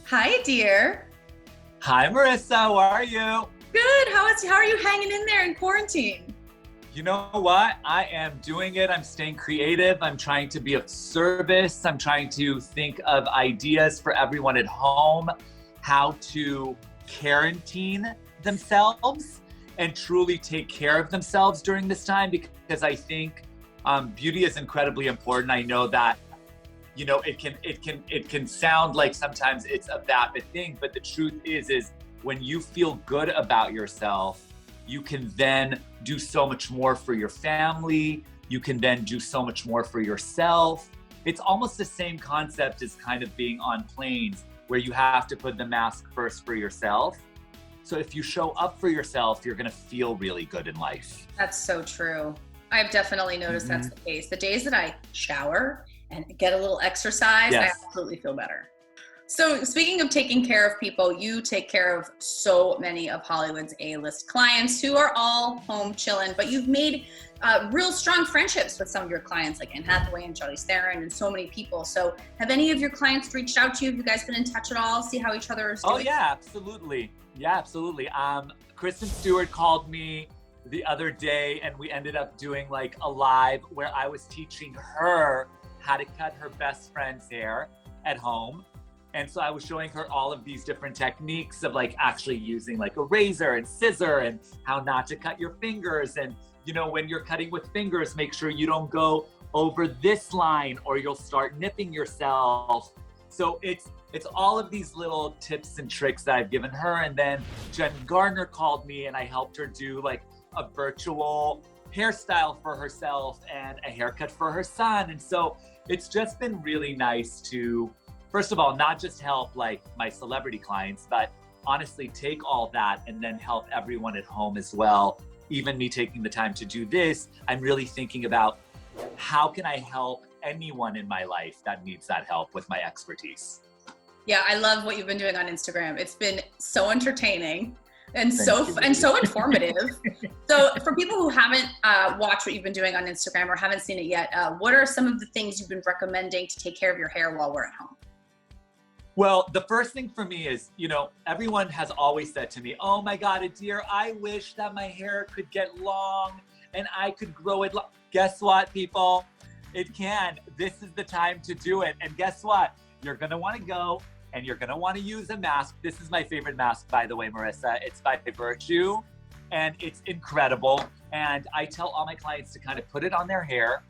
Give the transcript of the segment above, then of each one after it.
Hi, dear. Hi, Marissa. How are you? Good. How are you hanging in there in quarantine? You know what? I am doing it. I'm staying creative. I'm trying to be of service. I'm trying to think of ideas for everyone at home, how to quarantine themselves and truly take care of themselves during this time, because I think beauty is incredibly important. I know that it can sound like sometimes it's a vapid thing, but the truth is when you feel good about yourself, you can then do so much more for your family. You can then do so much more for yourself. It's almost the same concept as kind of being on planes where you have to put the mask first for yourself. So if you show up for yourself, you're gonna feel really good in life. That's so true. I've definitely noticed that's the case. The days that I shower and get a little exercise, Yes. I absolutely feel better. So speaking of taking care of people, you take care of so many of Hollywood's A-list clients who are all home chilling, but you've made real strong friendships with some of your clients like Anne Hathaway and Charlize Theron and so many people. So have any of your clients reached out to you? Have you guys been in touch at all? See how each other is doing? Oh yeah, absolutely. Yeah, absolutely. Kristen Stewart called me the other day and we ended up doing like a live where I was teaching her how to cut her best friend's hair at home. And so I was showing her all of these different techniques of like actually using like a razor and scissor and how not to cut your fingers. And, you know, when you're cutting with fingers, make sure you don't go over this line or you'll start nipping yourself. So it's all of these little tips and tricks that I've given her. And then Garner called me and I helped her do like a virtual hairstyle for herself and a haircut for her son. And so it's just been really nice to, first of all, not just help like my celebrity clients, but honestly take all that and then help everyone at home as well. Even me taking the time to do this, I'm really thinking about how can I help anyone in my life that needs that help with my expertise. Yeah, I love what you've been doing on Instagram. It's been so entertaining and Thank you. so informative. So for people who haven't watched what you've been doing on Instagram or haven't seen it yet, what are some of the things you've been recommending to take care of your hair while we're at home? Well, the first thing for me is, you know, everyone has always said to me, oh my God, Adir, I wish that my hair could get long and I could grow it long. Guess what, people? It can. This is the time to do it. And guess what? You're gonna wanna go and you're gonna wanna use a mask. This is my favorite mask, by the way, Marissa. It's by Virtue and it's incredible. And I tell all my clients to kind of put it on their hair,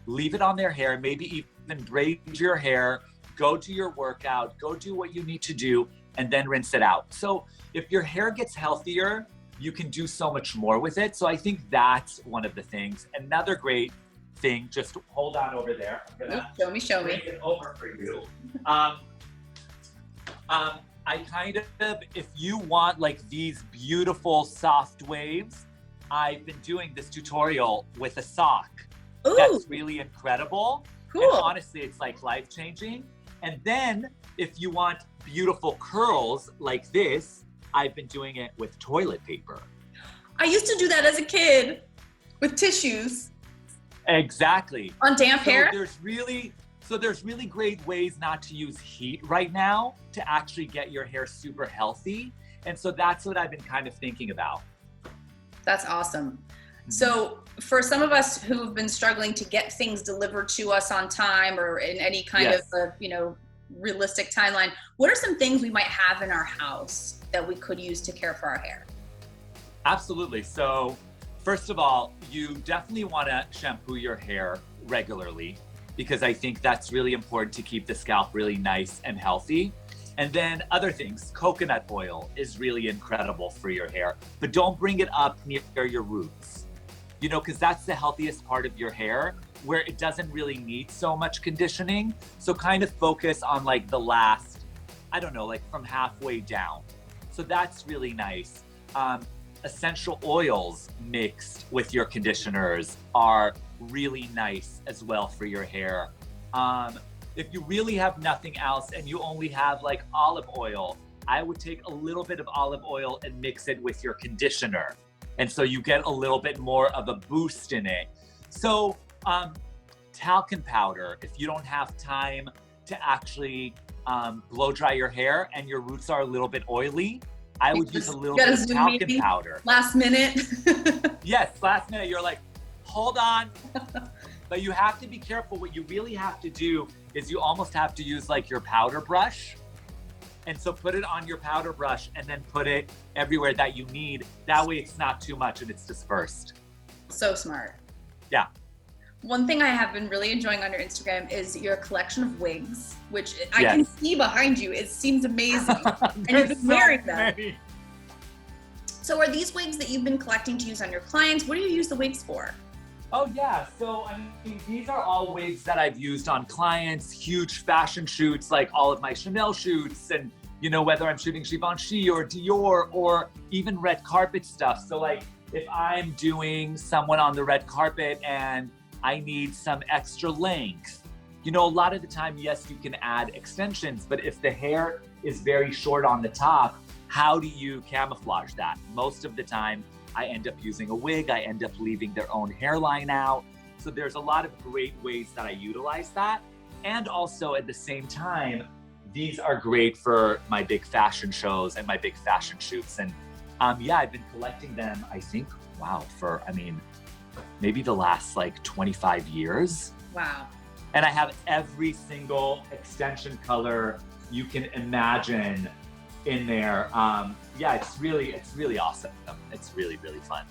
leave it on their hair, maybe even braid your hair, go do your workout, go do what you need to do, and then rinse it out. So if your hair gets healthier, you can do so much more with it. So I think that's one of the things. Another great thing, just hold on over there. I'm gonna Show me. bring it over for you. I kind of, if you want like these beautiful soft waves, I've been doing this tutorial with a sock. Ooh. That's really incredible. Cool. And honestly, it's like life-changing. And then if you want beautiful curls like this, I've been doing it with toilet paper. I used to do that as a kid with tissues. Exactly. On damp hair? There's really great ways not to use heat right now to actually get your hair super healthy. And so that's what I've been kind of thinking about. That's awesome. So for some of us who have been struggling to get things delivered to us on time or in any kind Yes. of realistic timeline, what are some things we might have in our house that we could use to care for our hair? Absolutely. So first of all, you definitely want to shampoo your hair regularly because I think that's really important to keep the scalp really nice and healthy. And then other things, coconut oil is really incredible for your hair, but don't bring it up near your roots, because that's the healthiest part of your hair where it doesn't really need so much conditioning. So kind of focus on like the last, like from halfway down. So that's really nice. Essential oils mixed with your conditioners are really nice as well for your hair. If you really have nothing else and you only have like olive oil, I would take a little bit of olive oil and mix it with your conditioner. And so you get a little bit more of a boost in it. So talcum powder, if you don't have time to actually blow dry your hair and your roots are a little bit oily, I would use a little gotta bit of zoom talcum me. powder. Last minute. Yes, last minute, you're like, hold on. But you have to be careful. What you really have to do is you almost have to use like your powder brush. And so put it on your powder brush and then put it everywhere that you need. That way it's not too much and it's dispersed. So smart. Yeah. One thing I have been really enjoying on your Instagram is your collection of wigs, which I Yes. can see behind you. It seems amazing. And you've been wearing them. many. So are these wigs that you've been collecting to use on your clients? What do you use the wigs for? Oh yeah, so I mean, these are all wigs that I've used on clients, huge fashion shoots, like all of my Chanel shoots, and you know, whether I'm shooting Givenchy or Dior or even red carpet stuff. So like if I'm doing someone on the red carpet and I need some extra length, you know, a lot of the time, yes, you can add extensions, but if the hair is very short on the top, how do you camouflage that? Most of the time, I end up using a wig, I end up leaving their own hairline out. So there's a lot of great ways that I utilize that. And also at the same time, these are great for my big fashion shows and my big fashion shoots. And yeah, I've been collecting them, I think, wow, for, I mean, maybe the last like 25 years. Wow. And I have every single extension color you can imagine in there. Yeah, it's really awesome. It's really, really fun.